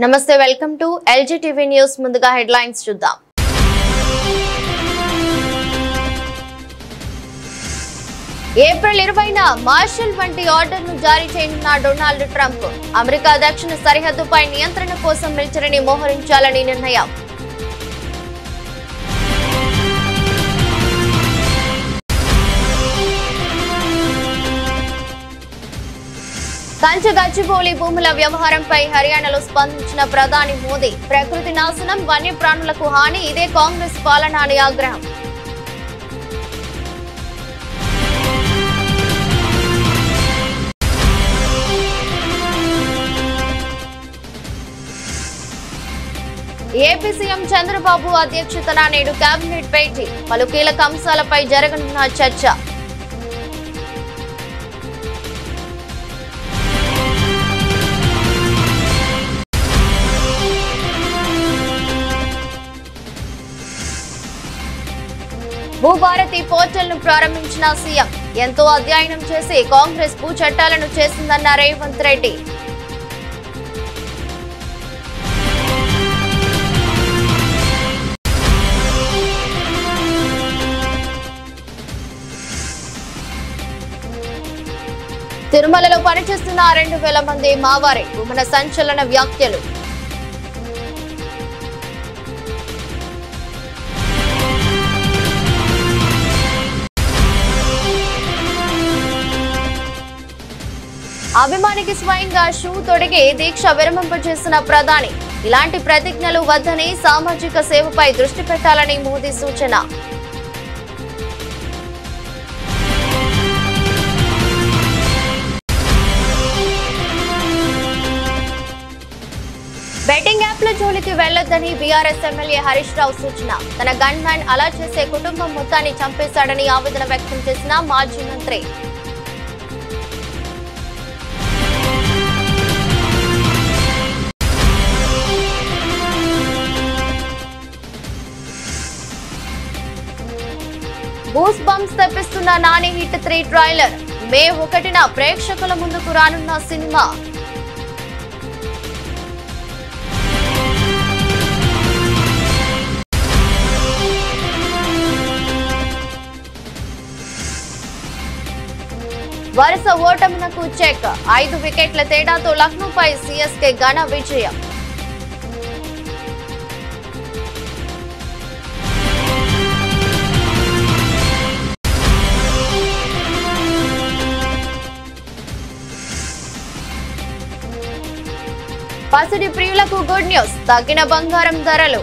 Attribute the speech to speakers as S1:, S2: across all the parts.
S1: నమస్తే welcome to LG TV news ముందుగా headlines చూద్దాం ఏప్రిల్ 20న మార్షల్ వంటి ఆర్డర్ను జారీ చేయనున్న డొనాల్డ్ ట్రంప్ అమెరికా దక్షిణ సరిహద్దుపై నియంత్రణ కోసం మిలిటరీని మోహరించాలని నిర్ణయం గచ్చిబౌలి భూముల వ్యవహారంపై హర్యానాలో స్పందించిన ప్రధాని మోదీ ప్రకృతి నాశనం వన్యప్రాణులకు హాని ఇదే కాంగ్రెస్ పాలన అని ఆగ్రహం ఏపీ సీఎం చంద్రబాబు అధ్యక్షతన నేడు కేబినెట్ భేటీ పలు కీలక అంశాలపై జరగనున్న చర్చ భూభారతి పోర్టల్ ను ప్రారంభించిన సీఎం ఎంతో అధ్యయనం చేసి కాంగ్రెస్ భూ చట్టాలను చేసిందన్న రేవంత్ రెడ్డి తిరుమలలో పనిచేస్తున్న 2000 మంది మావారే భూమన సంచలన వ్యాఖ్యలు అభిమానికి స్వయంగా షూ తొడిగి దీక్ష విరమింపజేసిన ప్రధాని ఇలాంటి ప్రతిజ్ఞలు వద్దని సామాజిక సేవపై దృష్టి పెట్టాలని మోదీ సూచన బెట్టింగ్ యాప్ల జోలికి వెళ్లొద్దని బీఆర్ఎస్ ఎమ్మెల్యే హరీష్ రావు సూచన తన గన్ మ్యాన్ అలా చేసే కుటుంబం మొత్తాన్ని చంపేశాడని ఆవేదన వ్యక్తం చేసిన మాజీ మంత్రి గూస్ బంప్స్ తెప్పిస్తున్న నాని హిట్ 3 ట్రైలర్ మే 1న ప్రేక్షకుల ముందుకు రానున్న సినిమా వరుస ఓటమునకు చెక్ 5 వికెట్ల తేడాతో లక్నోపై సిఎస్కే ఘన విజయం పసిడి ప్రియులకు గుడ్ న్యూస్ తగ్గిన బంగారం ధరలు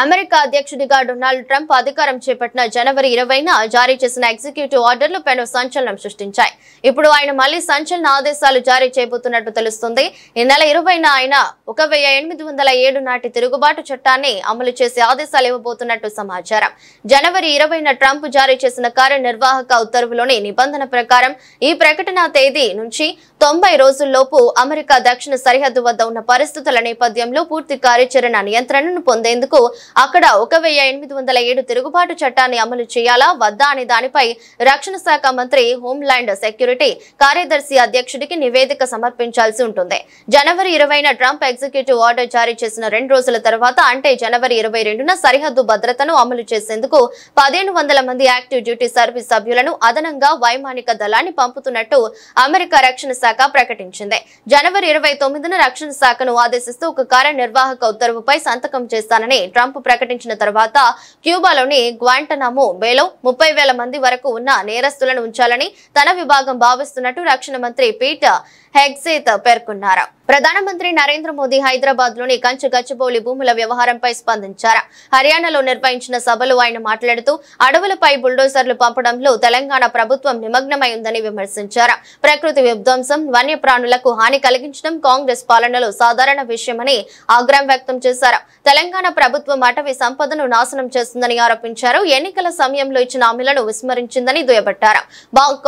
S1: అమెరికా అధ్యక్షుడిగా డొనాల్డ్ ట్రంప్ అధికారం చేపట్టిన జనవరి 20న జారీ చేసిన ఎగ్జిక్యూటివ్ ఆర్డర్లు పెను సంచలనం సృష్టించాయి. ఇప్పుడు ఆయన మళ్లీ సంచలన ఆదేశాలు జారీ చేయబోతున్నట్టు తెలుస్తుంది. ఈ నెల 20న ఆయన 1807 నాటి తిరుగుబాటు చట్టాన్ని అమలు చేసే ఆదేశాలు ఇవ్వబోతున్నట్టు సమాచారం. జనవరి 20న ట్రంప్ జారీ చేసిన కార్యనిర్వాహక ఉత్తర్వులోని నిబంధన ప్రకారం ఈ ప్రకటన తేదీ నుంచి 90 రోజుల్లోపు అమెరికా దక్షిణ సరిహద్దు వద్ద ఉన్న పరిస్థితుల నేపథ్యంలో పూర్తి కార్యాచరణ నియంత్రణను పొందేందుకు అక్కడ 1807 తిరుగుబాటు చట్టాన్ని అమలు చేయాలా వద్దా అనే దానిపై రక్షణ శాఖ మంత్రి హోంల్యాండ్ సెక్యూరిటీ కార్యదర్శి అధ్యక్షుడికి నివేదిక సమర్పించాల్సి ఉంటుంది. జనవరి 20న ట్రంప్ ఎగ్జిక్యూటివ్ ఆర్డర్ జారీ చేసిన 2 రోజుల తర్వాత అంటే జనవరి 22న సరిహద్దు భద్రతను అమలు చేసేందుకు 1500 మంది యాక్టివ్ డ్యూటీ సర్వీస్ సభ్యులను అదనంగా వైమానిక దళాన్ని పంపుతున్నట్టు అమెరికా రక్షణ శాఖ ప్రకటించింది. జనవరి 29న రక్షణ శాఖను ఆదేశిస్తూ ఒక కార్యనిర్వాహక ఉత్తర్వుపై సంతకం చేస్తానని ట్రంప్ ప్రకటించిన తర్వాత క్యూబాలోని గ్వాంటనామో బేలో 30,000 మంది వరకు ఉన్న నేరస్తులను ఉంచాలని తన విభాగం భావిస్తున్నట్టు రక్షణ మంత్రి పీట్ హెగ్సేత్ పేర్కొన్నారు. ప్రధానమంత్రి నరేంద్ర మోదీ హైదరాబాద్ లోని గచ్చిబౌలి భూముల వ్యవహారంపై స్పందించారు. హర్యానాలో నిర్వహించిన సభలో ఆయన మాట్లాడుతూ అడవులపై బుల్డోజర్లు పంపడంలో తెలంగాణ ప్రభుత్వం నిమగ్నమై ఉందని విమర్శించారు. ప్రకృతి విధ్వంసం వన్యప్రాణులకు హాని కలిగించడం కాంగ్రెస్ పాలనలో సాధారణ విషయమని ఆగ్రహం వ్యక్తం చేశారు. తెలంగాణ ప్రభుత్వం అటవీ సంపదను నాశనం చేస్తుందని ఆరోపించారు. ఎన్నికల సమయంలో ఇచ్చిన హామీలను విస్మరించిందని దుయ్యబట్టారు.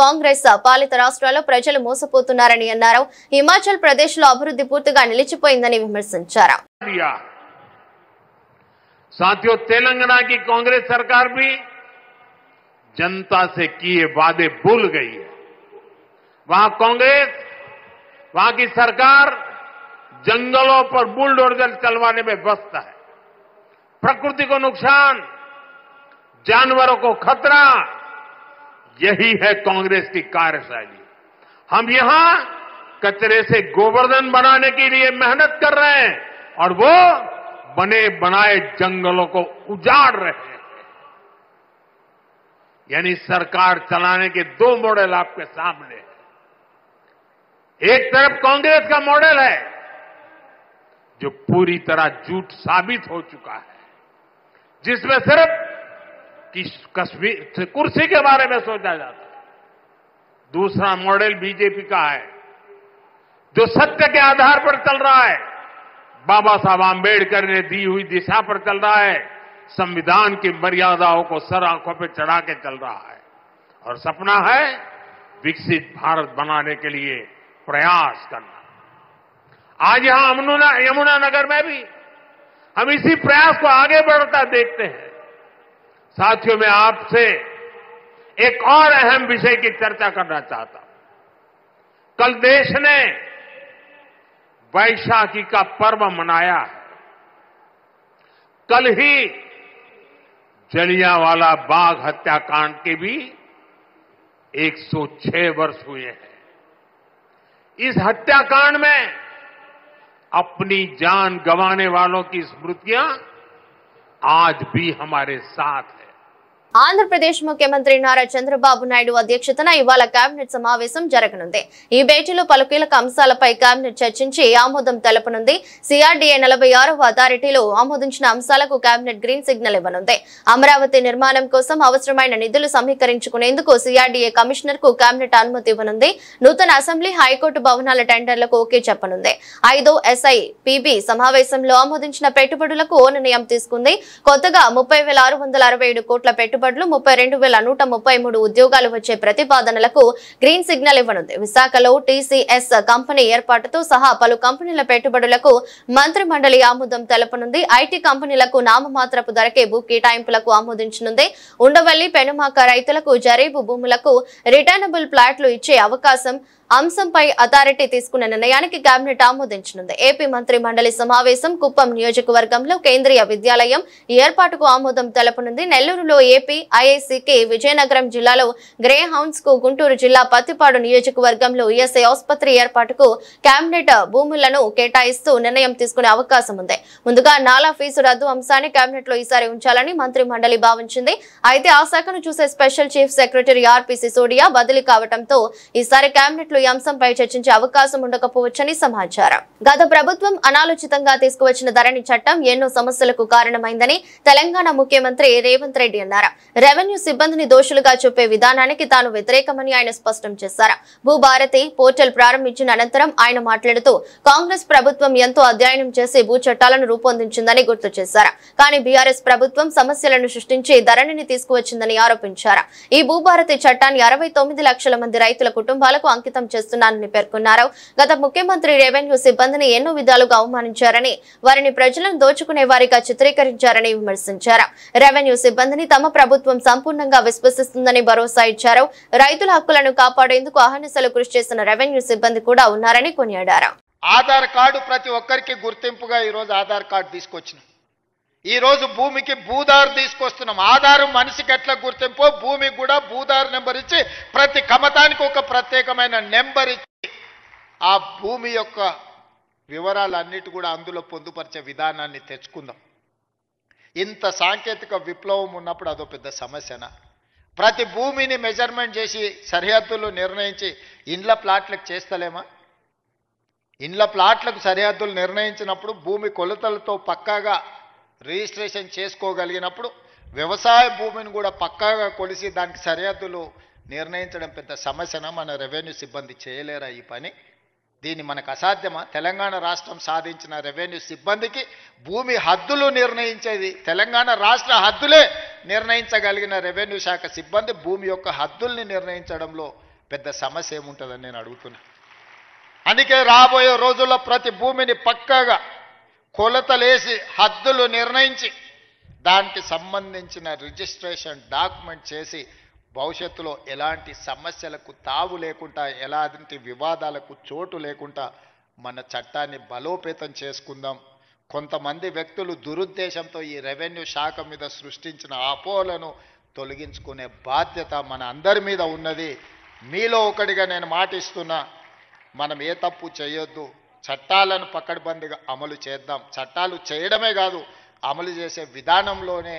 S1: కాంగ్రెస్ పాలిత రాష్ట్రాల్లో ప్రజలు మోసపోతున్నారని అన్నారు. హిమాచల్ ప్రదేశ్ లో అభివృద్ధి పూర్తిగా నిలిచిపోయిందని విమర్శించారు.
S2: साथियों, तेलंगाना की कांग्रेस सरकार भी जनता से किए वादे भूल गई है। वहां कांग्रेस, वहां की सरकार जंगलों पर बुलडोजर चलवाने में व्यस्त है। प्रकृति को नुकसान, जानवरों को खतरा, यही है कांग्रेस की कार्यशैली। हम यहां कचरे से गोवर्धन बनाने के लिए मेहनत कर रहे हैं और वो बने बनाए जंगलों को उजाड़ रहे हैं। यानी सरकार चलाने के दो मॉडल आपके सामने हैं। एक तरफ कांग्रेस का मॉडल है जो पूरी तरह झूठ साबित हो चुका है, जिसमें सिर्फ कश्मीर कुर्सी के बारे में सोचा जाता है। दूसरा मॉडल बीजेपी का है जो सत्य के आधार पर चल रहा है, बाबा साहब आंबेडकर ने दी हुई दिशा पर चल रहा है, संविधान की मर्यादाओं को सर आंखों पर चढ़ा के चल रहा है और सपना है विकसित भारत बनाने के लिए प्रयास करना। आज यहां यमुनानगर में भी हम इसी प्रयास को आगे बढ़ता देखते हैं। साथियों, मैं आपसे एक और अहम विषय की चर्चा करना चाहता हूं। कल देश ने वैशाखी का पर्व मनाया है। कल ही जलियांवाला बाग हत्याकांड के भी 106 वर्ष हुए हैं। इस हत्याकांड में अपनी जान गंवाने वालों की स्मृतियां आज भी हमारे साथ है।
S1: ఆంధ్రప్రదేశ్ ముఖ్యమంత్రి నారా చంద్రబాబు నాయుడు అధ్యక్షతన ఇవాళ కేబినెట్ సమావేశం జరగనుంది. ఈ భేటీలో పలు కీలక అంశాలపై కేబినెట్ చర్చించి ఆమోదం తెలపనుంది. సిఆర్డీఏ 46వ అథారిటీలో ఆమోదించిన అంశాలకు కేబినెట్ గ్రీన్ సిగ్నల్ ఇవ్వనుంది. అమరావతి నిర్మాణం కోసం అవసరమైన నిధులు సమీకరించుకునేందుకు సిఆర్డీఏ కమిషనర్ కు కేబినెట్ అనుమతి ఇవ్వనుంది. నూతన అసెంబ్లీ, హైకోర్టు భవనాల టెండర్లకు ఓకే చెప్పనుంది. 5వ SIPB సమావేశంలో ఆమోదించిన పెట్టుబడులకు ఓ నిర్ణయం తీసుకుంది. కొత్తగా 30,667 కోట్ల పెట్టుబడులు, 32,133 ఉద్యోగాలు వచ్చే ప్రతిపాదనలకు గ్రీన్ సిగ్నల్ ఇవ్వనుంది. విశాఖలో TCS కంపెనీ ఏర్పాటుతో సహా పలు కంపెనీల పెట్టుబడులకు మంత్రి మండలి ఆమోదం తెలపనుంది. ఐటీ కంపెనీలకు నామమాత్రపు ధరకే భూ కేటాయింపులకు ఆమోదించనుంది. ఉండవల్లి, పెనుమాక రైతులకు జరీబు భూములకు రిటర్నబుల్ ప్లాట్లు ఇచ్చే అంశంపై అథారిటీ తీసుకున్న నిర్ణయానికి కేబినెట్ ఆమోదించనుంది. ఏపీ మంత్రి మండలి సమావేశం కుప్పం నియోజకవర్గంలో కేంద్రీయ విద్యాలయం ఏర్పాటుకు ఆమోదం తెలపనుంది. నెల్లూరులో ఏపీ IICకి, విజయనగరం జిల్లాలో గ్రే హౌండ్స్ కు, గుంటూరు జిల్లా పత్తిపాడు నియోజకవర్గంలో ESI ఆసుపత్రి ఏర్పాటుకు కేబినెట్ భూములను కేటాయిస్తూ నిర్ణయం తీసుకునే అవకాశం ఉంది. ముందుగా నాలా ఫీజు రద్దు అంశాన్ని కేబినెట్ లో ఈసారి ఉంచాలని మంత్రి మండలి భావించింది. అయితే ఆ శాఖను చూసే special chief secretary RP Sisodia బదిలీ కావడంతో ఈసారి కేబినెట్ ఈ అంశంపై చర్చించే అవకాశం ఉండకపోవచ్చని సమాచారం. గత ప్రభుత్వం అనాలోచితంగా తీసుకువచ్చిన ధరణి చట్టం ఎన్నో సమస్యలకు కారణమైందని తెలంగాణ ముఖ్యమంత్రి రేవంత్ రెడ్డి అన్నారు. రెవెన్యూ సిబ్బందిని దోషులుగా చూపే విధానానికి తాను వ్యతిరేకమని ఆయన స్పష్టం చేశారు. భూభారతి పోర్టల్ ప్రారంభించిన అనంతరం ఆయన మాట్లాడుతూ కాంగ్రెస్ ప్రభుత్వం ఎంతో అధ్యయనం చేసి భూ చట్టాలను రూపొందించిందని గుర్తు చేశారు. కానీ బీఆర్ఎస్ ప్రభుత్వం సమస్యలను సృష్టించి ధరణిని తీసుకువచ్చిందని ఆరోపించారు. ఈ భూభారతి చట్టాన్ని 69 లక్షల మంది రైతుల కుటుంబాలకు అంకితం చేస్తున్నానని పేర్కొన్నారు. గత ముఖ్యమంత్రి రెవెన్యూ సిబ్బందిని ఎన్నో విధాలుగా అవమానించారని, వారిని ప్రజలను దోచుకునే వారిగా చిత్రీకరించారని విమర్శించారు. రెవెన్యూ సిబ్బందిని తమ ప్రభుత్వం సంపూర్ణంగా విశ్వసిస్తుందని భరోసా ఇచ్చారు. రైతుల హక్కులను కాపాడేందుకు అహర్నిశలు కృషి చేసిన రెవెన్యూ సిబ్బంది కూడా ఉన్నారని కొనియాడారు.
S3: ఆధార్ కార్డు ప్రతి ఒక్కరికి గుర్తింపుగా ఈ రోజు ఆధార్ కార్డు తీసుకొచ్చినాం. ఈ రోజు భూమికి భూదారు తీసుకొస్తున్నాం. ఆధారు మనిషికి ఎట్లా గుర్తింపో భూమికి కూడా భూదారు నెంబర్ ఇచ్చి ప్రతి కమతానికి ఒక ప్రత్యేకమైన నెంబర్ ఇచ్చి ఆ భూమి యొక్క వివరాలన్నిటి కూడా అందులో పొందుపరిచే విధానాన్ని తెచ్చుకుందాం. ఇంత సాంకేతిక విప్లవం ఉన్నప్పుడు అదో పెద్ద సమస్యనా? ప్రతి భూమిని మెజర్మెంట్ చేసి సరిహద్దులు నిర్ణయించి ఇండ్ల ప్లాట్లకు చేస్తలేమా? ఇండ్ల ప్లాట్లకు సరిహద్దులు నిర్ణయించినప్పుడు భూమి కొలతలతో పక్కాగా రిజిస్ట్రేషన్ చేసుకోగలిగినప్పుడు వ్యవసాయ భూమిని కూడా పక్కాగా కొలిసి దానికి సరిహద్దులు నిర్ణయించడం పెద్ద సమస్యన? మన రెవెన్యూ సిబ్బంది చేయలేరా ఈ పని? దీన్ని మనకు అసాధ్యమా? తెలంగాణ రాష్ట్రం సాధించిన రెవెన్యూ సిబ్బందికి భూమి హద్దులు నిర్ణయించేది తెలంగాణ రాష్ట్ర హద్దులే నిర్ణయించగలిగిన రెవెన్యూ శాఖ సిబ్బంది భూమి యొక్క హద్దుల్ని నిర్ణయించడంలో పెద్ద సమస్య ఏముంటుందని నేను అడుగుతున్నా. అందుకే రాబోయే రోజుల్లో ప్రతి భూమిని పక్కాగా కొలతలేసి హద్దులు నిర్ణయించి దానికి సంబంధించిన రిజిస్ట్రేషన్ డాక్యుమెంట్ చేసి భవిష్యత్తులో ఎలాంటి సమస్యలకు తావు లేకుండా, ఎలాంటి వివాదాలకు చోటు లేకుండా మన చట్టాన్ని బలోపేతం చేసుకుందాం. కొంతమంది వ్యక్తులు దురుద్దేశంతో ఈ రెవెన్యూ శాఖ మీద సృష్టించిన అపోహలను తొలగించుకునే బాధ్యత మన అందరి మీద ఉన్నది. మీలో ఒకటిగా నేను మాటిస్తున్నా, మనం ఏ తప్పు చేయొద్దు, చట్టాలను పకడ్బందీగా అమలు చేద్దాం. చట్టాలు చేయడమే కాదు, అమలు చేసే విధానంలోనే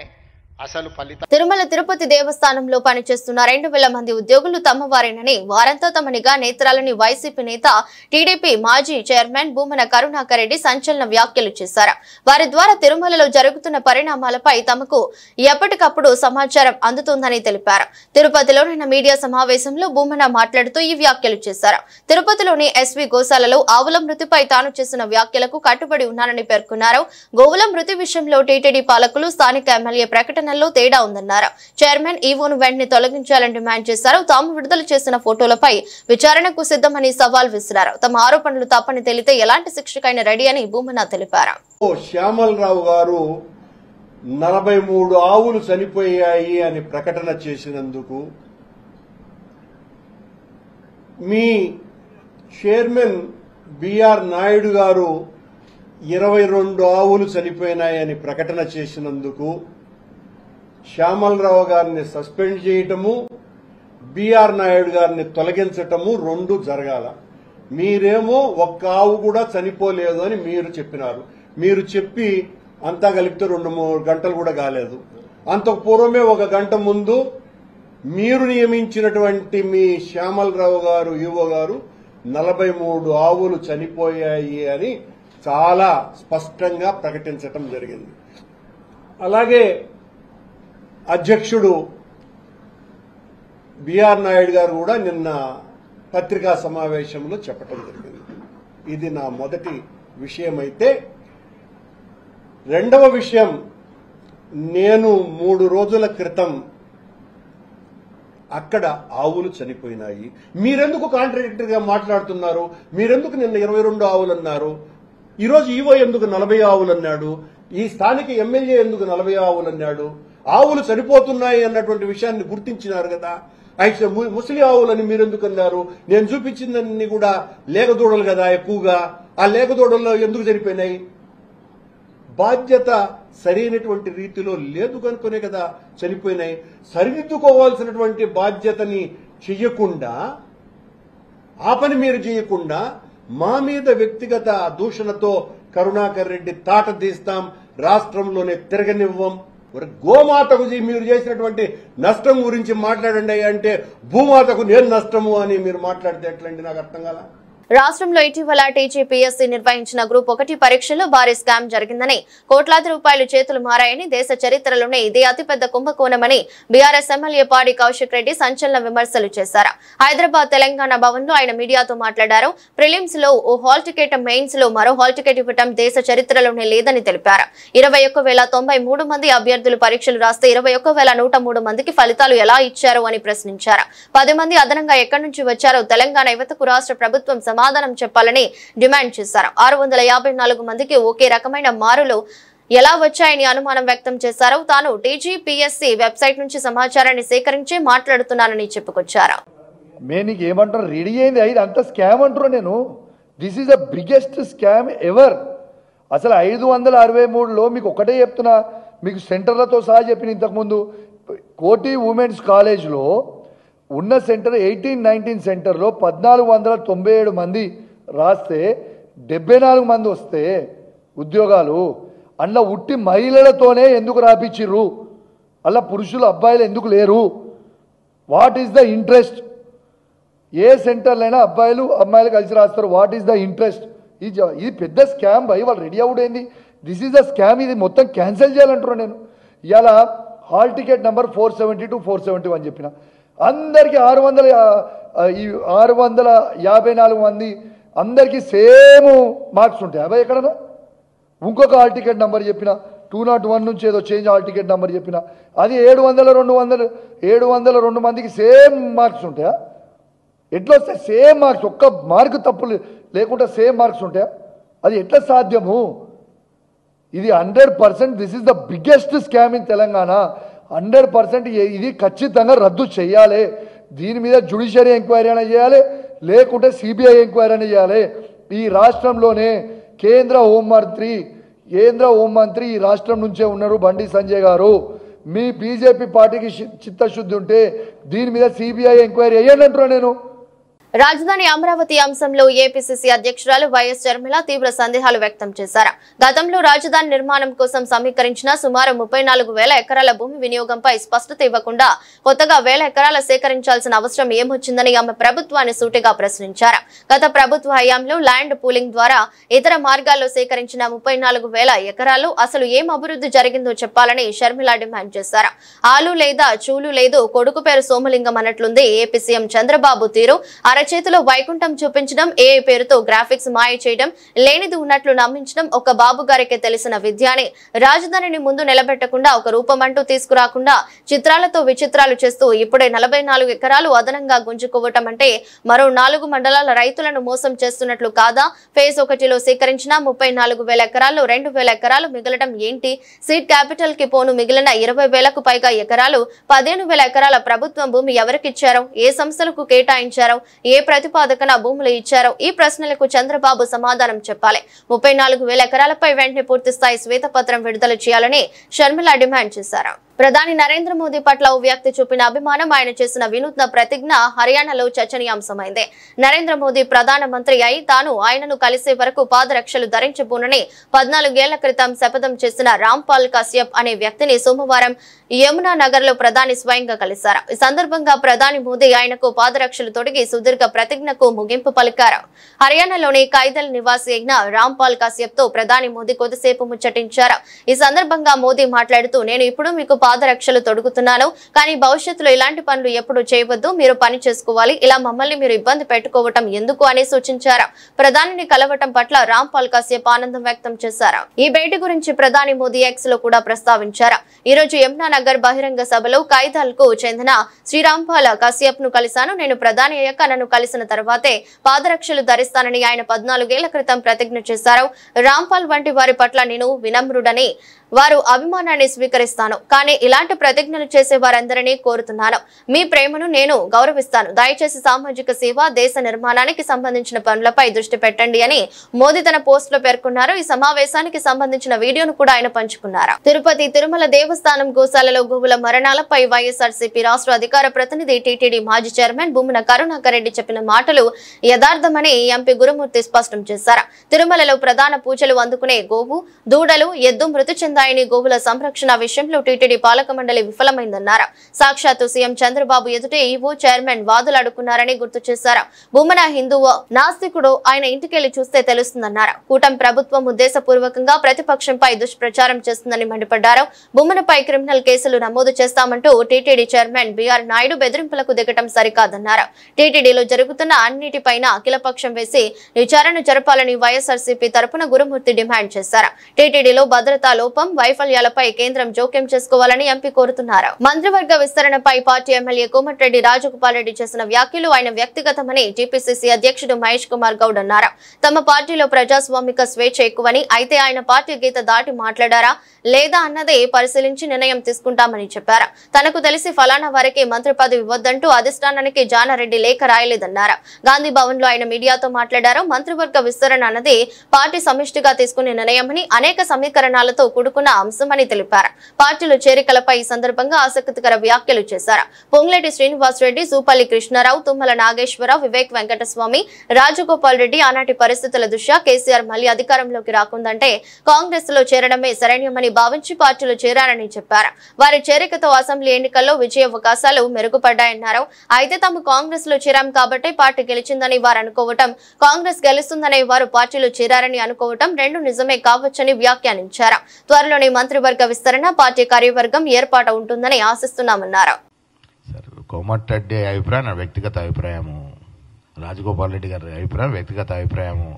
S3: అసలు ఫలితం.
S1: తిరుమల తిరుపతి దేవస్థానంలో పనిచేస్తున్న 2000 మంది ఉద్యోగులు తమ వారేనని, వారంతా తమ నిఘా నేత్రాలని వైసీపీ నేత టీడీపీ మాజీ చైర్మన్ భూమన కరుణాకర్ రెడ్డి సంచలన వ్యాఖ్యలు చేశారు. వారి ద్వారా తిరుమలలో జరుగుతున్న పరిణామాలపై తమకు ఎప్పటికప్పుడు సమాచారం అందుతుందని తెలిపారు. తిరుపతిలోని మీడియా సమావేశంలో భూమన మాట్లాడుతూ ఈ వ్యాఖ్యలు చేశారు. తిరుపతిలోని ఎస్వి గోశాలలో ఆవుల మృతిపై తాను చేసిన వ్యాఖ్యలకు కట్టుబడి ఉన్నానని పేర్కొన్నారు. గోవుల మృతి విషయంలో టీటీడీ పాలకులు, స్థానిక ఎమ్మెల్యే ప్రకటన తేడా ఉందన్నారు. చైర్మన్ ఈవోను వెంటనే తొలగించాలని డిమాండ్ చేశారు. తాము విడుదల చేసిన ఫోటోలపై విచారణకు సిద్ధమని సవాల్ విసిరారు. తమ ఆరోపణలు తప్పని తెలితే ఎలాంటి శిక్షకైనా రెడీ అని భూమన తెలిపారు.
S4: శ్యామలరావు గారు 43 ఆవులు చనిపోయాయి అని ప్రకటన చేసినందుకు మీ చైర్మన్ బిఆర్ నాయుడు గారు 22 ఆవులు చనిపోయినాయని ప్రకటన చేసినందుకు శ్యామలరావు గారిని సస్పెండ్ చేయటము, బిఆర్ నాయుడు గారిని తొలగించటము రెండు జరగాల. మీరేమో ఒక్క ఆవు కూడా చనిపోలేదు అని మీరు చెప్పినారు. మీరు చెప్పి అంతా కలిపితే 2-3 గంటలు కూడా కాలేదు. అంతకు పూర్వమే 1 గంట ముందు మీరు నియమించినటువంటి మీ శ్యామలరావు గారు ఈవో గారు 43 ఆవులు చనిపోయాయి అని చాలా స్పష్టంగా ప్రకటించటం జరిగింది. అలాగే అధ్యక్షుడు బిఆర్ నాయుడు గారు కూడా నిన్న పత్రికా సమావేశంలో చెప్పటం జరిగింది. ఇది నా మొదటి విషయం. అయితే రెండవ విషయం, నేను 3 రోజుల క్రితం అక్కడ ఆవులు చనిపోయినాయి. మీరెందుకు కాంట్రాడిక్టరీ గా మాట్లాడుతున్నారు? మీరెందుకు నిన్న 22 ఆవులు అన్నారు? ఈరోజు ఈవో ఎందుకు 40 ఆవులు అన్నాడు? ఈ స్థానిక ఎమ్మెల్యే ఎందుకు 40 ఆవులు అన్నాడు? ఆవులు చనిపోతున్నాయి అన్నటువంటి విషయాన్ని గుర్తించినారు కదా. అయితే ముసలి ఆవులని మీరెందుకు అన్నారు? నేను చూపించిందన్నీ కూడా లేగదూడలు కదా ఎక్కువగా. ఆ లేగదూడల్లో ఎందుకు చనిపోయినాయి? బాధ్యత సరైనటువంటి రీతిలో లేదు కనుకనే కదా చనిపోయినాయి. సరిదిద్దుకోవాల్సినటువంటి బాధ్యతని చెయ్యకుండా, ఆ పని మీరు చేయకుండా మా మీద వ్యక్తిగత దూషణతో కరుణాకర్ రెడ్డి తాట తీస్తాం, రాష్ట్రంలోనే తిరగనివ్వం. గోమాతకు మీరు చేసినటువంటి నష్టం గురించి మాట్లాడండి అంటే భూమాతకు నేను నష్టము అని మీరు మాట్లాడితే ఎట్లండి? నాకు అర్థం కాల.
S1: రాష్ట్రంలో ఇటీవల టీజీపీఎస్సీ నిర్వహించిన గ్రూప్ 1 పరీక్షలో భారీ స్కామ్ జరిగిందని, కోట్లాది రూపాయలు చేతులు మారాయని, దేశ చరిత్రలోనే ఇదే అతిపెద్ద కుంభకోణమని బీఆర్ఎస్ ఎమ్మెల్యే పాడి కౌశిక్ రెడ్డి సంచలన విమర్శలు చేశారు. హైదరాబాద్ తెలంగాణ భవన్ లో ఆయన మీడియాతో మాట్లాడారు. ప్రిలిమ్స్ లో ఓ హాల్ టికెట్, మెయిన్స్ లో మరో హాల్ టికెట్ ఇవ్వటం దేశ చరిత్రలోనే లేదని తెలిపారు. 21,093 మంది అభ్యర్థులు పరీక్షలు రాస్తే 21,103 మందికి ఫలితాలు ఎలా ఇచ్చారు అని ప్రశ్నించారు. 10 మంది అదనంగా ఎక్కడి నుంచి వచ్చారో తెలంగాణ యువతకు రాష్ట్ర ప్రభుత్వం సమాధానం చెప్పాలని డిమాండ్ చేశారు. 654 మందికి ఒకే రకమైన మారులు ఎలా వచ్చాయని అనుమానం వ్యక్తం చేశారు. తాను టీజీపీఎస్సీ వెబ్సైట్ నుంచి సమాచారాన్ని సేకరించి మాట్లాడుతున్నానని చెప్పుకొచ్చారు.
S5: నీకు ఏమంటారు? రెడీ అయింది ఇది అంత స్కామ్ అంటారు. నేను this is the biggest scam ever. అసలు 563లో మీకు ఒకటే చెప్తున్నా, మీకు సెంటర్లతో సహా చెప్పిన ఇంతకుముందు. కోటి ఉమెన్స్ కాలేజ్లో ఉన్న సెంటర్ 18-19 సెంటర్లో 1497 మంది రాస్తే 74 మంది వస్తే ఉద్యోగాలు అందులో ఉట్టి మహిళలతోనే ఎందుకు రాపిచ్చిర్రు? అలా పురుషులు అబ్బాయిలు ఎందుకు లేరు? What is the interest? ఏ సెంటర్లైనా అబ్బాయిలు అమ్మాయిలు కలిసి రాస్తారు. What is the interest? ఇది పెద్ద స్కామ్ భయ్. వాళ్ళు రెడీ అవుడైంది. This is the scam. ఇది మొత్తం క్యాన్సిల్ చేయాలంటున్నాను నేను. ఇలా హాల్ టికెట్ నెంబర్ 470 to 471 చెప్పిన అందరికీ 654 మంది అందరికీ సేమ్ మార్క్స్ ఉంటాయి. అబ్బాయి ఎక్కడన్నా ఇంకొక హాల్ టికెట్ నెంబర్ చెప్పిన 201 నుంచి ఏదో చేంజ్ హాల్ టికెట్ నెంబర్ చెప్పిన అది 702 మందికి సేమ్ మార్క్స్ ఉంటాయా? ఎట్లా వస్తాయి సేమ్ మార్క్స్? ఒక్క మార్క్ తప్పు లేకుండా సేమ్ మార్క్స్ ఉంటాయా? అది ఎట్లా సాధ్యము? ఇది 100% this is the biggest scam in Telangana. 100% ఇది ఖచ్చితంగా రద్దు చేయాలి. దీని మీద జ్యుడిషియరీ ఎంక్వైరీ అయినా చేయాలి, లేకుంటే సిబిఐ ఎంక్వైరీ అయినా చేయాలి. ఈ రాష్ట్రంలోనే కేంద్ర హోంమంత్రి ఈ రాష్ట్రం నుంచే ఉన్నారు బండి సంజయ్ గారు. మీ బీజేపీ పార్టీకి చిత్తశుద్ధి ఉంటే దీని మీద సిబిఐ ఎంక్వైరీ అయ్యండి అంటున్నా నేను.
S1: రాజధాని అమరావతి అంశంలో ఏపీసీసీ అధ్యక్షురాలు వైఎస్ షర్మిల తీవ్ర సందేహాలు వ్యక్తం చేశారు. గతంలో రాజధాని నిర్మాణం కోసం సమీకరించిన సుమారు 34,000 ఎకరాల భూమి వినియోగంపై స్పష్టత ఇవ్వకుండా కొత్తగా 1,000 ఎకరాల సేకరించాల్సిన అవసరం ఏమొచ్చిందని ఆమె ప్రభుత్వాన్ని సూటిగా ప్రశ్నించారు. గత ప్రభుత్వ హయాంలో ల్యాండ్ పూలింగ్ ద్వారా ఇతర మార్గాల్లో సేకరించిన 34,000 ఎకరాలు అసలు ఏం అభివృద్ధి జరిగిందో చెప్పాలని షర్మిల డిమాండ్ చేశారు. ఆలు లేదా చూలు లేదు, కొడుకు పేరు సోమలింగం అన్నట్లుంది ఏపీ సీఎం చంద్రబాబు తీరు. అరచేతిలో వైకుంఠం చూపించడం, ఏ పేరుతో గ్రాఫిక్స్ మాయ చేయడం, లేనిది ఉన్నట్లు నమ్మించడం ఒక బాబు గారికే తెలిసిన విద్య అని, రాజధానిని ముందు నిలబెట్టకుండా ఒక రూపమంటూ తీసుకురాకుండా చిత్రాలతో విచిత్రాలు చేస్తూ ఇప్పుడే 44 ఎకరాలు అదనంగా గుంజుకోవటం అంటే మరో 4 మండలాల రైతులను మోసం చేస్తున్నట్లు కాదా? ఫేజ్ 1లో సేకరించిన 34,000 ఎకరాల్లో 2,000 ఎకరాలు మిగలడం ఏంటి? సీడ్ క్యాపిటల్ కి పోను మిగిలిన 20,000కు పైగా ఎకరాలు 15,000 ఎకరాల ప్రభుత్వం భూమి ఎవరికిచ్చారో, ఏ సంస్థలకు కేటాయించారో, ఏ ప్రతిపాదకన భూములు ఇచ్చారో ఈ ప్రశ్నలకు చంద్రబాబు సమాధానం చెప్పాలి. 34,000 ఎకరాలపై వెంటనే పూర్తిస్థాయి శ్వేతపత్రం విడుదల చేయాలని షర్మిల డిమాండ్ చేశారు. ప్రధాని నరేంద్ర మోదీ పట్ల ఓ వ్యక్తి చూపిన అభిమానం, ఆయన చేసిన వినూత్న ప్రతిజ్ఞ హర్యానాలో చర్చనీయాంశమైంది. నరేంద్ర మోదీ ప్రధానమంత్రి అయి తాను ఆయనను కలిసే వరకు పాదరక్షలు ధరించబోనని 14 ఏళ్ల క్రితం శపథం చేసిన రాంపాల్ కశ్యప్ అనే వ్యక్తిని సోమవారం యమునా నగర్ లో ప్రధాని స్వయంగా కలిశారు. ఈ సందర్భంగా ప్రధాని మోదీ ఆయనకు పాదరక్షలు తొడిగి సుదీర్ఘ ప్రతిజ్ఞకు ముగింపు పలికారు. హర్యానాలోని కైదల్ నివాసి అయిన రాంపాల్ కశ్యప్ తో ప్రధాని మోదీ కొద్దిసేపు ముచ్చటించారు. ఈ సందర్భంగా మోదీ మాట్లాడుతూ, నేను ఇప్పుడు మీకు పాదరక్షలు తొడుగుతున్నాను, కానీ భవిష్యత్తులో ఇలాంటి పనులు ఎప్పుడు చేయవద్దు, మీరు పని చేసుకోవాలి, ఇలా మమ్మల్ని మీరు ఇబ్బంది పెట్టుకోవటం ఎందుకు అని సూచించారు. ప్రధానిని కలవటం పట్ల రాంపాల్ కశ్యప్ ఆనందం వ్యక్తం చేశారు. ఈ భేటీ గురించి ప్రధాని మోదీ ఎక్స్ లో కూడా ప్రస్తావించారు. ఈ రోజు యమునా నగర్ బహిరంగ సభలో కైదల్ కు చెందిన శ్రీరాంపాల్ కశ్యప్ ను కలిశాను. నేను ప్రధాని అయ్యాక నన్ను కలిసిన తర్వాతే పాదరక్షలు ధరిస్తానని ఆయన 14 ఏళ్ల క్రితం ప్రతిజ్ఞ చేశారు. రాంపాల్ వంటి వారి పట్ల నేను వినమ్రుడని, వారు అభిమానాన్ని స్వీకరిస్తాను, కానీ ఇలాంటి ప్రతిజ్ఞలు చేసే వారందరినీ కోరుతున్నాను. మీ ప్రేమను నేను గౌరవిస్తాను. దయచేసి సామాజిక సేవ, దేశ నిర్మాణానికి సంబంధించిన పనులపై దృష్టి పెట్టండి అని మోదీ తన పోస్ట్ లో పేర్కొన్నారు. ఈ సమావేశానికి సంబంధించిన వీడియోను కూడా ఆయన పంచుకున్నారు. తిరుపతి తిరుమల దేవస్థానం గోశాలలో గోవుల మరణాలపై వైఎస్ఆర్సీపీ రాష్ట్ర అధికార ప్రతినిధి టీటీడీ మాజీ చైర్మన్ భూమన కరుణాకర్ రెడ్డి చెప్పిన మాటలు యథార్థమని ఎంపీ గురుమూర్తి స్పష్టం చేశారు. తిరుమలలో ప్రధాన పూజలు అందుకునే గోవు, దూడలు, ఎద్దు మృతి చెందాయని, గోవుల సంరక్షణ విషయంలో టీటీడీ పాలక మండలి విఫలమైందన్నారు. సాక్షాత్తు సీఎం చంద్రబాబు ఎదుటే ఈవో చైర్మన్ వాదులాడుకున్నారని గుర్తు చేశారు. భూమన హిందువో నాస్తికుడో ఆయన ఇంటికెళ్లి చూస్తే తెలుస్తుందన్నారు. కూటమి ప్రభుత్వం ఉద్దేశపూర్వకంగా ప్రతిపక్షంపై దుష్ప్రచారం చేస్తుందని మండిపడ్డారు. భూమనపై క్రిమినల్ కేసులు నమోదు చేస్తామంటూ టీటీడీ చైర్మన్ బీఆర్ నాయుడు బెదిరింపులకు దిగటం సరికాదన్నారు. టీటీడీలో జరుగుతున్న అన్నిటిపైన అఖిలపక్షం వేసి విచారణ జరపాలని వైఎస్ఆర్సీపీ తరపున గురుమూర్తి డిమాండ్ చేశారు. టీటీడీలో భద్రతా లోపం, వైఫల్యాలపై కేంద్రం జోక్యం చేసుకోవాలని ఎంపీ కోరుతున్నారు. మంత్రివర్గ విస్తరణపై పార్టీ ఎమ్మెల్యే కోమటిరెడ్డి రాజగోపాల్ రెడ్డి చేసిన వ్యాఖ్యలు ఆయన వ్యక్తిగతమని టీపీసీసీ అధ్యక్షుడు మహేష్ కుమార్ గౌడ్ అన్నారు. తమ పార్టీలో ప్రజాస్వామిక స్వేచ్ఛ ఎక్కువని, అయితే ఆయన పార్టీ గీత దాటి మాట్లాడారా లేదా అన్నదే పరిశీలించి నిర్ణయం తీసుకుంటామని చెప్పారు. తనకు తెలిసి ఫలానా వారికి మంత్రి పదవి ఇవ్వద్దంటూ అధిష్టానానికి జానారెడ్డి లేఖ రాయలేదన్నారు. గాంధీ భవన్ లో ఆయన మీడియాతో మాట్లాడారు. మంత్రివర్గ విస్తరణ అన్నది పార్టీ సమిష్టిగా తీసుకునే నిర్ణయమని, అనేక సమీకరణాలతో కూడుకున్న అంశమని తెలిపారు. పార్టీలో చేరికలపై ఈ సందర్భంగా ఆసక్తికర వ్యాఖ్యలు చేశారు. పొంగులేటి శ్రీనివాస్ రెడ్డి, సూపల్లి కృష్ణారావు, తుమ్మల నాగేశ్వరరావు, వివేక్ వెంకటస్వామి, రాజగోపాల్ రెడ్డి ఆనాటి పరిస్థితుల దృష్ట్యా కేసీఆర్ మళ్లీ అధికారంలోకి రాకుందంటే కాంగ్రెస్ లో చేరడమే శరణ్యమని భావించి పార్టీలో చేరారని చెప్పారు. వారి చేరికతో అసెంబ్లీ ఎన్నికల్లో విజయ అవకాశాలు మెరుగుపడ్డాయన్నారు. అయితే తాము కాంగ్రెస్ లో చేరాం కాబట్టి పార్టీ గెలిచిందని వారు అనుకోవటం, కాంగ్రెస్ గెలుస్తుందనే వారు పార్టీలో చేరారని అనుకోవటం రెండు నిజమే కావచ్చని వ్యాఖ్యానించారు. త్వరలోని మంత్రివర్గ విస్తరణ, పార్టీ కార్యవర్గం ఏర్పాటు ఉంటుందని ఆశిస్తున్నామన్నారు.
S6: కోమటిరెడ్డి అభిప్రాయం నా వ్యక్తిగత అభిప్రాయము, రాజగోపాల్ రెడ్డి గారి అభిప్రాయం వ్యక్తిగత అభిప్రాయము.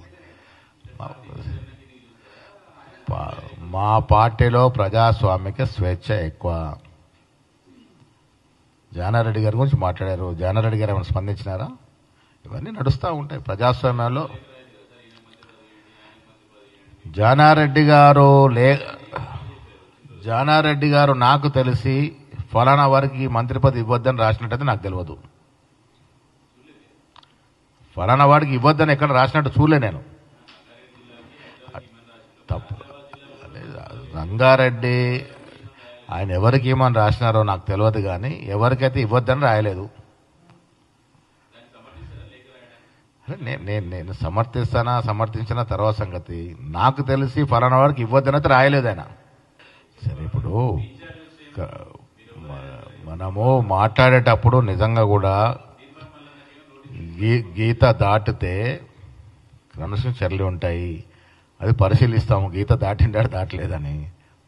S6: మా పార్టీలో ప్రజాస్వామిక స్వేచ్ఛ ఎక్కువ. జానారెడ్డి గారి గురించి మాట్లాడారు. జానారెడ్డి గారు ఏమైనా స్పందించినారా? ఇవన్నీ నడుస్తూ ఉంటాయి ప్రజాస్వామ్యాల్లో. జానారెడ్డి గారు నాకు తెలిసి ఫలానా వారికి మంత్రి పదవి ఇవ్వద్దని రాసినట్టయితే నాకు తెలియదు. ఫలానా వాడికి ఇవ్వద్దని ఎక్కడ రాసినట్టు చూడలే నేను. తప్పు రంగారెడ్డి ఆయన ఎవరికి ఏమని రాసినారో నాకు తెలియదు, కానీ ఎవరికైతే ఇవ్వద్దని రాయలేదు. నేను సమర్థించిన తర్వాత సంగతి. నాకు తెలిసి ఫలానా వాడికి ఇవ్వద్దని అయితే రాయలేదు ఆయన. సరే, ఇప్పుడు మనము మాట్లాడేటప్పుడు నిజంగా కూడా గీత దాటితే క్రమశిక్షణ చర్యలు ఉంటాయి, అది పరిశీలిస్తాము. గీత దాటలేదని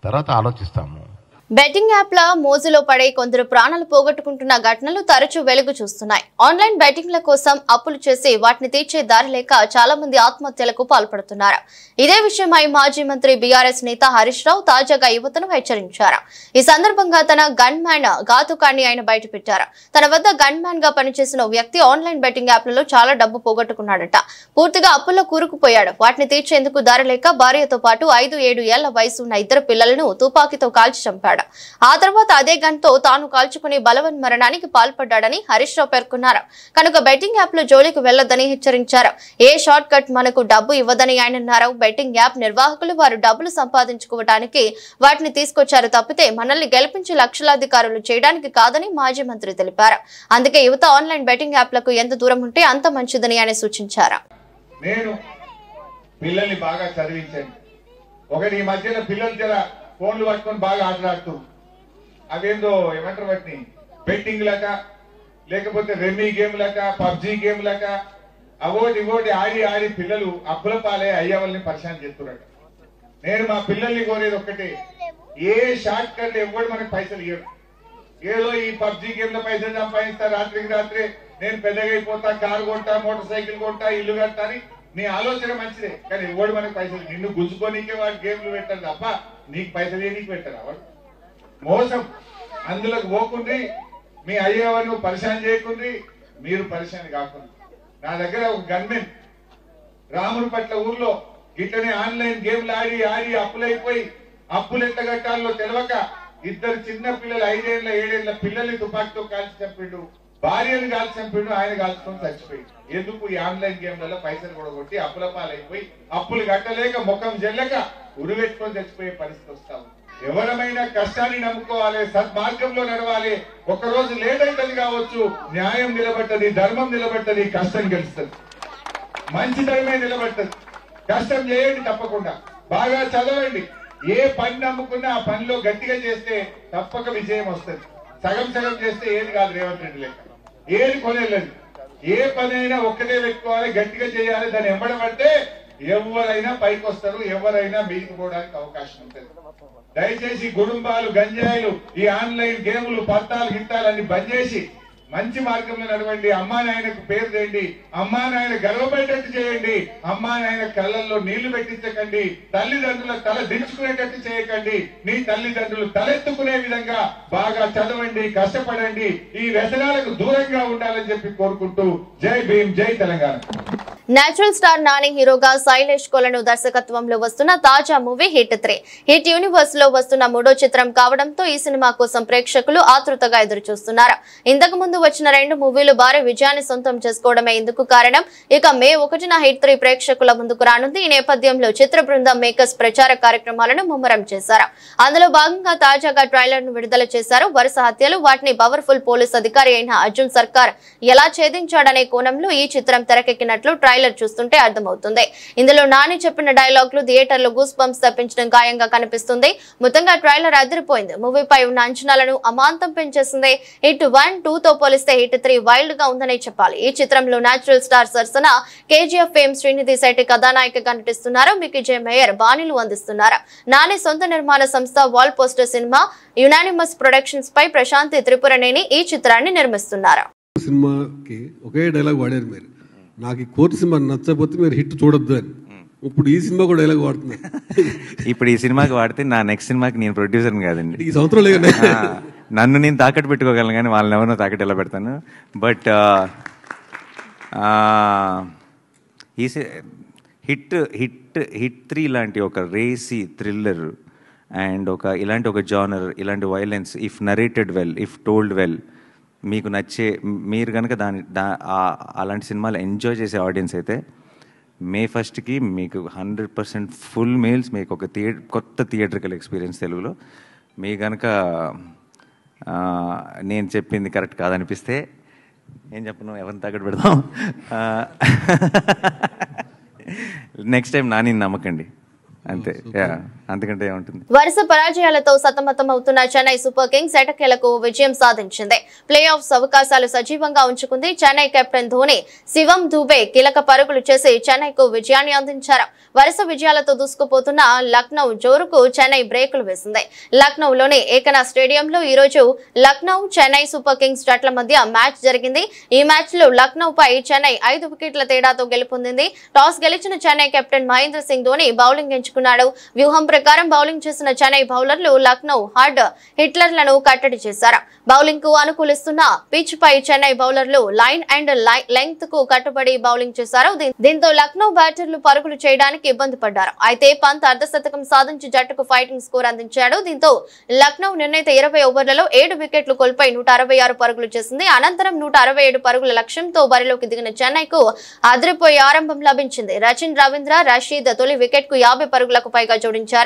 S6: తర్వాత ఆలోచిస్తాము.
S1: బెట్టింగ్ యాప్ల మోజులో పడే కొందరు ప్రాణాలు పోగొట్టుకుంటున్న ఘటనలు తరచూ వెలుగు చూస్తున్నాయి. ఆన్లైన్ బెట్టింగ్ల కోసం అప్పులు చేసి వాటిని తీర్చే దారి లేక చాలా మంది ఆత్మహత్యలకు పాల్పడుతున్నారు. ఇదే విషయమై మాజీ మంత్రి బీఆర్ఎస్ నేత హరీష్ రావు తాజాగా యువతను హెచ్చరించారు. ఈ సందర్భంగా తన గన్ మ్యాన్ ఘాతుకాన్ని ఆయన బయటపెట్టారు. తన వద్ద గన్ మ్యాన్ గా పనిచేసిన వ్యక్తి ఆన్లైన్ బెట్టింగ్ యాప్లలో చాలా డబ్బు పోగొట్టుకున్నాడట. పూర్తిగా అప్పుల్లో కూరుకుపోయాడు. వాటిని తీర్చేందుకు దారి లేక భార్యతో పాటు 5-7 ఏళ్ల వయసు ఉన్న 2 పిల్లలను తుపాకీతో కాల్చి చంపాడు. ఆ తర్వాత అదే గన్తో తాను కాల్చుకుని బలవన్ మరణానికి పాల్పడ్డాడని హరీష్ రావు పేర్కొన్నారు. కనుక బెట్టింగ్ యాప్ లో జోలికి వెళ్లొద్దని హెచ్చరించారు. ఏ షార్ట్ కట్ మనకు డబ్బు ఇవ్వదని ఆయన అన్నారు. బెట్టింగ్ యాప్ నిర్వాహకులు వారు డబ్బులు సంపాదించుకోవడానికి వాటిని తీసుకొచ్చారు తప్పితే మనల్ని గెలిపించి లక్షలాధికారులు చేయడానికి కాదని మాజీ మంత్రి తెలిపారు. అందుకే యువత ఆన్లైన్ బెట్టింగ్ యాప్లకు ఎంత దూరం ఉంటే అంత మంచిదని ఆయన సూచించారు.
S7: నేను పిల్లల్ని బాగా చదివించండి. ఒకటి ఈ మధ్యలో పిల్లలు జర ఫోన్లు పట్టుకొని బాగా ఆటలాడుతూ అవేందో ఏమంటారు వాటిని బెట్టింగ్ లక లేకపోతే రెమ్మీ గేమ్ లక పబ్జీ గేమ్ లక అవోటి ఇవోటి ఆడి పిల్లలు అప్పుల పాలే అయ్యవల్ని పరిశాన్ చేస్తున్నారు. నేను మా పిల్లల్ని కోరేది ఒక్కటే, ఏ షార్ట్ కట్ ఎవరు మనకు పైసలు ఇవ్వడు. ఏదో ఈ పబ్జీ గేమ్ లో పైసలు సంపాదిస్తా, రాత్రికి రాత్రే నేను పెద్దగా అయిపోతా, కారు కొంటా, మోటార్ సైకిల్ కొంటా, ఇల్లు కడతా అని నీ ఆలోచన మంచిదే, కానీ ఎవడు మనకు పైసలు నిన్ను గుంజుకోనికే వాడు గేమ్లు పెట్టారు తప్ప నీకు పైసలు నీకు పెట్టారు. వాడు మోసం. అందులోకి పోకుండ్రి, మీ అయ్యేవారు పరిశాన్ చేయకుండ్రి, మీరు పరిశాన్ కాకుండా. నా దగ్గర ఒక గన్మెన్ రామునిపట్ల ఊర్లో ఇట్లనే ఆన్లైన్ గేమ్లు ఆడి అప్పులైపోయి అప్పులు ఎంత కట్టాలో తెలియక 2 చిన్న పిల్లలు 5 ఏళ్ల 7 ఏళ్ల పిల్లల్ని తుపాకీతో కాల్చి చంపిండు, భార్యను కాల్చి చంపిండు, ఆయన కాల్చుకొని చచ్చిపోయింది. ఎందుకు? ఈ ఆన్లైన్ గేమ్లలో పైసలు కూడా కొట్టి అప్పుల పాలైపోయి అప్పులు కట్టలేక ముఖం జల్లక ఉరివెట్టుకొని చచ్చిపోయే పరిస్థితి వస్తాము. ఎవరమైనా కష్టాన్ని నమ్ముకోవాలి, సద్మార్గంలో నడవాలి. ఒక్కరోజు లేట్ అవుతుంది కావచ్చు, న్యాయం నిలబట్టది, ధర్మం నిలబట్టది, కష్టం గెలుస్తుంది, మంచితనమే నిలబట్టది. కష్టం చేయండి, తప్పకుండా బాగా చదవండి. ఏ పని నమ్ముకున్నా ఆ పనిలో గట్టిగా చేస్తే తప్పక విజయం వస్తుంది. సగం చేస్తే ఏది కాదు. రేవంత్ రెడ్డి లెక్క ఏది కొనేలేదు. ఏ పని అయినా ఒక్కటే పెట్టుకోవాలి, గట్టిగా చేయాలి. దాన్ని ఎంబడబడితే ఎవరైనా పైకి వస్తారు, ఎవరైనా మీదికి పోవడానికి అవకాశం ఉంటుంది. దయచేసి కుటుంబాలు, గంజాయిలు, ఈ ఆన్లైన్ గేములు, పత్తాలు, గిత్తాలన్నీ బంద్ చేసి మంచి మార్గంలో నడవండి. అమ్మా నాయనకు పేరు తేండి, అమ్మా నాయన గర్వపడేటట్టు చేయండి, అమ్మా నాయన కళ్ళల్లో నీళ్లు పెట్టించకండి, తల్లిదండ్రుల తల దించుకునేటట్టు చేయకండి. మీ తల్లిదండ్రులు తలెత్తుకునే విధంగా బాగా చదవండి, కష్టపడండి, ఈ వ్యసనాలకు దూరంగా ఉండాలని చెప్పి కోరుకుంటూ జై భీమ్, జై తెలంగాణ.
S1: నేచురల్ స్టార్ నాని హీరోగా శైలేష్ కొలను దర్శకత్వంలో వస్తున్న తాజా మూవీ హిట్ 3 హిట్ యూనివర్స్ లో వస్తున్న 3వ చిత్రం కావడంతో ఈ సినిమా కోసం ప్రేక్షకులు ఆతృతగా ఎదురుచూస్తున్నారు. ఇంతకు ముందు వచ్చిన 2 మూవీలు భారీ విజయాన్ని సొంతం చేసుకోవడమే ఇందుకు కారణం. ఇక మే 1న హిట్ 3 ప్రేక్షకుల ముందుకు రానుంది. ఈ నేపథ్యంలో చిత్ర బృందం మేకర్స్ ప్రచార కార్యక్రమాలను ముమ్మరం చేశారు. అందులో భాగంగా తాజాగా ట్రైలర్ ను విడుదల చేశారు. వరుస హత్యలు, వాటిని పవర్ఫుల్ పోలీస్ అధికారి అయిన అర్జున్ సర్కార్ ఎలా ఛేదించాడనే కోణంలో ఈ చిత్రం తెరకెక్కినట్లు ట్రైలర్ చూస్తుంటే అర్థమవుతుంది. ఇందులో నాని చెప్పిన డైలాగులు థియేటర్లో గూస్ బంప్స్ తెప్పించడం ఖాయంగా కనిపిస్తుంది. మొత్తంగా ట్రైలర్ అదిరిపోయింది. మూవీపై ఉన్న అంచనాలను అమాంతం పెంచేసింది. హిట్ 1, 2తో పోలిస్తే హిట్ 3 వైల్డ్ గా ఉందనే చెప్పాలి. ఈ చిత్రంలో నేచురల్ స్టార్ సరసన కేజీఎఫ్ ఫేమ్ శ్రీనిధి శెట్టి కథానాయికగా నటిస్తున్నారు. మికీ జే మేయర్ బాణీలు అందిస్తున్నారు. నాని సొంత నిర్మాణ సంస్థ wall poster cinema unanimous productions పై ప్రశాంతి త్రిపురనేని ఈ చిత్రాన్ని నిర్మిస్తున్నారు.
S8: సినిమాకి ఒకే డైలాగ్ వాడారు మీరు, నాకు ఈ కోర్టు సినిమా నచ్చకపోతే మీరు హిట్ చూడొద్దు అని. ఇప్పుడు ఈ సినిమా కూడా డైలాగ్ వాడుతున్నా.
S9: ఇప్పుడు ఈ సినిమాకి వాడితే నా నెక్స్ట్ సినిమాకి నేను ప్రొడ్యూసర్ కాదండి.
S8: ఈ సంవత్సరం లేదు,
S9: నన్ను నేను తాకట్టు పెట్టుకోగలను కానీ వాళ్ళని ఎవరినో తాకట్టు ఎలా పెడతాను. బట్ ఈ హిట్ 3 లాంటి ఒక రేసీ థ్రిల్లర్ అండ్ ఇలాంటి ఒక జానర్, ఇలాంటి violence if narrated well, if told well, మీకు నచ్చే, మీరు కనుక అలాంటి సినిమాలు ఎంజాయ్ చేసే ఆడియన్స్ అయితే May 1st మీకు 100% ఫుల్ మీల్స్, మీకు ఒక కొత్త థియేట్రికల్ ఎక్స్పీరియన్స్ తెలుగులో. మీ కనుక నేను చెప్పింది కరెక్ట్ కాదనిపిస్తే ఏం చెప్పను, ఎవరిని తాకట్టు పెడదాం. నెక్స్ట్ టైం నాని నమ్మకండి, అంతే. అంతకంటే ఏముంటుంది.
S1: వరుస పరాజయాలతో సతమతం అవుతున్న చెన్నై సూపర్ కింగ్స్ ఎటకేలకు విజయం సాధించింది. ప్లే ఆఫ్స్ అవకాశాలు సజీవంగా ఉంచుకుంది. చెన్నై కెప్టెన్ ధోని, శివం దూబే కీలక పరుగులు చేసి చెన్నైకు విజయాన్ని అందించారు. వరుస విజయాలతో దూసుకుపోతున్న లక్నో జోరుకు చెన్నై బ్రేకులు వేసింది. లక్నోలోని ఏకనా స్టేడియంలో ఈ రోజు లక్నో చెన్నై సూపర్ కింగ్స్ జట్ల మధ్య మ్యాచ్ జరిగింది. ఈ మ్యాచ్ లో లక్నోపై చెన్నై 5 వికెట్ల తేడాతో గెలుపొందింది. టాస్ గెలిచిన చెన్నై కెప్టెన్ మహేంద్ర సింగ్ ధోని బౌలింగ్ ఎంచుకున్నాడు. వ్యూహం ప్రకారం బౌలింగ్ చేసిన చెన్నై బౌలర్లు లక్నో హార్డ్ హిట్లర్లను కట్టడి చేశారు. బౌలింగ్ కు అనుకూలిస్తున్న పిచ్ పై చెన్నై బౌలర్లు లైన్ అండ్ లెంగ్త్ కు కట్టుబడి బౌలింగ్ చేశారు. దీంతో లక్నో బ్యాటర్లు పరుగులు చేయడానికి ఇబ్బంది పడ్డారు. అయితే పంత్ అర్ధశతకం సాధించి జట్టుకు ఫైటింగ్ స్కోర్ అందించాడు. దీంతో లక్నో నిర్ణీత 20 ఓవర్లలో 7 వికెట్లు కోల్పోయి 166 పరుగులు చేసింది. అనంతరం 167 పరుగుల లక్ష్యంతో బరిలోకి దిగిన చెన్నైకు అదిరిపోయే ఆరంభం లభించింది. రచిన్ రవీంద్ర రషీద్ తొలి వికెట్ కు 50 పరుగులకు పైగా జోడించారు.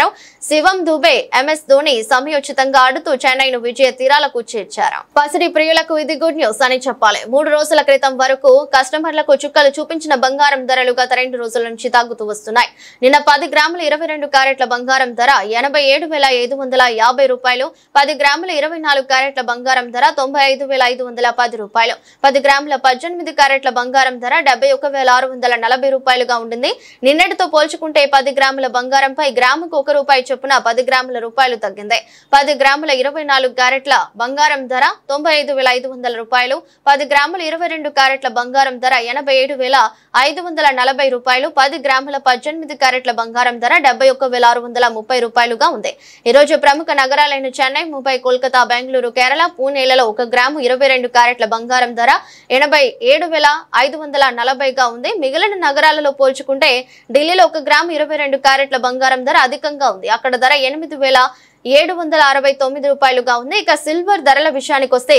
S1: శివం దుబే, MS ధోని సమయోచితంగా ఆడుతూ చెన్నైను విజయ తీరాలకు చేర్చారు. పసిడి ప్రియులకు ఇది గుడ్ న్యూస్ అని చెప్పాలి. 3 రోజుల క్రితం వరకు కస్టమర్లకు చుక్కలు చూపించిన బంగారం ధరలు గత 2 రోజుల నుంచి తగ్గుతూ వస్తున్నాయి. నిన్న 10 గ్రాముల 22 క్యారెట్ల బంగారం ధర 87,550 రూపాయలు, 10 గ్రాముల 24 క్యారెట్ల బంగారం ధర 95,510 రూపాయలు, 10 గ్రాముల 18 క్యారెట్ల బంగారం ధర 71,640 రూపాయలుగా ఉండింది. నిన్నటితో పోల్చుకుంటే 10 గ్రాముల బంగారంపై గ్రాముకు ₹1 చొప్పున 10 గ్రాముల రూపాయలు తగ్గింది. 10 గ్రాముల 24 క్యారెట్ల బంగారం ధర 95,500 రూపాయలు, 10 గ్రాముల 22 క్యారెట్ల బంగారం ధర 87,540 రూపాయలు, 10 గ్రాముల 18 క్యారెట్ల బంగారం ధర 71,630 రూపాయలుగా ఉంది. ఈ రోజు ప్రముఖ నగరాలైన చెన్నై, ముంబై, కోల్కతా, బెంగళూరు, కేరళ, పూణేలలో 1 గ్రాము 22 క్యారెట్ల బంగారం ధర 87,540గా ఉంది. మిగిలిన నగరాలలో పోల్చుకుంటే ఢిల్లీలో 1 గ్రాము 22 క్యారెట్ల బంగారం ధర అధికంగా ఉంది. అక్కడ ధర 8,769 రూపాయలుగా ఉంది. ఇక సిల్వర్ ధరల విషయానికి వస్తే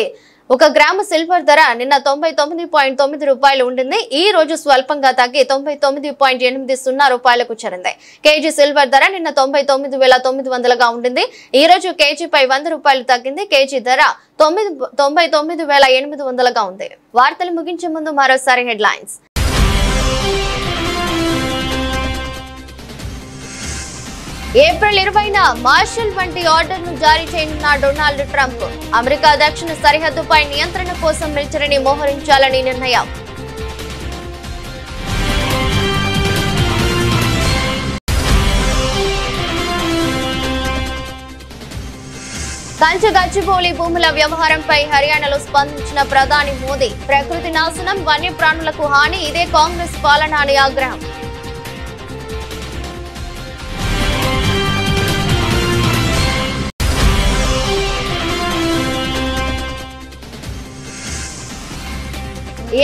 S1: 1 గ్రాము సిల్వర్ ధర నిన్న 99.9 రూపాయలు ఉండింది. ఈ రోజు స్వల్పంగా తగ్గి 99.80 రూపాయలకు చేరింది. కేజీ సిల్వర్ ధర నిన్న 99,900గా ఉండింది. ఈ రోజు కేజీపై 100 రూపాయలు తగ్గింది. కేజీ ధర 99,800గా ఉంది. వార్తలు ముగించే ముందు మరోసారి హెడ్లైన్స్. ఏప్రిల్ 20న మార్షల్ వంటి ఆర్డర్ను జారీ చేయనున్న డొనాల్డ్ ట్రంప్. అమెరికా దక్షిణ సరిహద్దుపై నియంత్రణ కోసం మిలిటరీని మోహరించాలని నిర్ణయం. గచ్చిబౌలి భూముల వ్యవహారంపై హర్యానాలో స్పందించిన ప్రధాని మోదీ. ప్రకృతి నాశనం, వన్యప్రాణులకు హాని, ఇదే కాంగ్రెస్ పాలన అని ఆగ్రహం.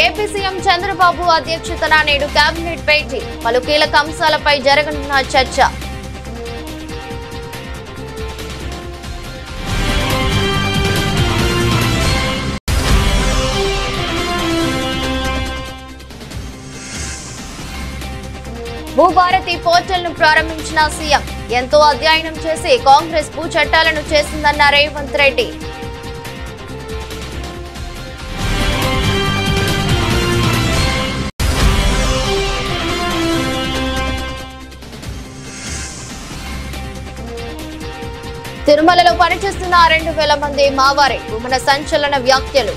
S1: ఏపీ సీఎం చంద్రబాబు అధ్యక్షతన నేడు కేబినెట్ భేటీ. పలు కీలక అంశాలపై జరగనున్న చర్చ. భూభారతి పోర్టల్ ను ప్రారంభించిన సీఎం. ఎంతో అధ్యయనం చేసి కాంగ్రెస్ భూ చట్టాలను చేసిందన్న రేవంత్ రెడ్డి. తిరుమలలో పనిచేస్తున్న 2,000 మంది మావారే. భూమన సంచలన వ్యాఖ్యలు.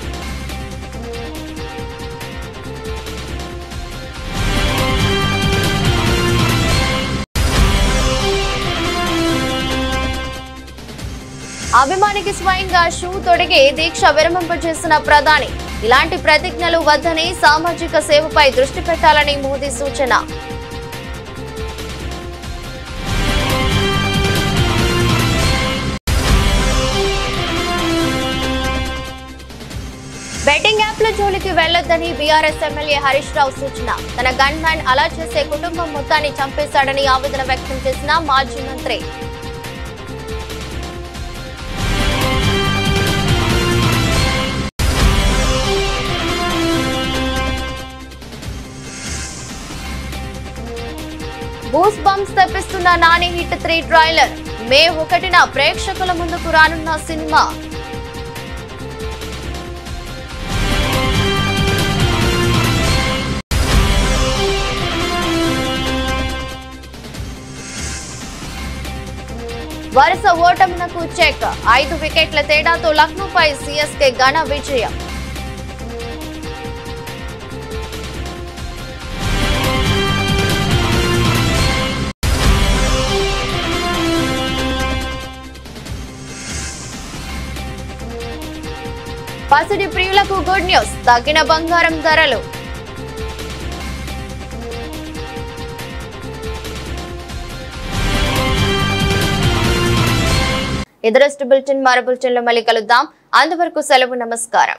S1: అభిమానికి స్వయంగా షూ తొడిగి దీక్ష విరమింపజేసిన ప్రధాని. ఇలాంటి ప్రతిజ్ఞలు వద్దని, సామాజిక సేవపై దృష్టి పెట్టాలని మోదీ సూచన. బెట్టింగ్ యాప్ల జోలికి వెళ్లొద్దని బీఆర్ఎస్ ఎమ్మెల్యే హరీష్ రావు సూచన. తన గన్ మ్యాన్ అలా చేసే కుటుంబం మొత్తాన్ని చంపేశాడని ఆవేదన వ్యక్తం చేసిన మాజీ మంత్రి. గూస్ బంప్స్ తెప్పిస్తున్న నాని హిట్ 3 ట్రైలర్. మే 1న ప్రేక్షకుల ముందుకు రానున్న సినిమా. వరుస ఓటమునకు చెక్. 5 వికెట్ల తేడాతో లక్నోపై సిఎస్కే ఘన విజయం. పసిడి ప్రియులకు గుడ్ న్యూస్. తగ్గిన బంగారం ధరలు. ఇదరస్ట్ బులెటిన్ మరో బులెటిన్లో మళ్ళీ కలుద్దాం. అంతవరకు సెలవు. నమస్కారం.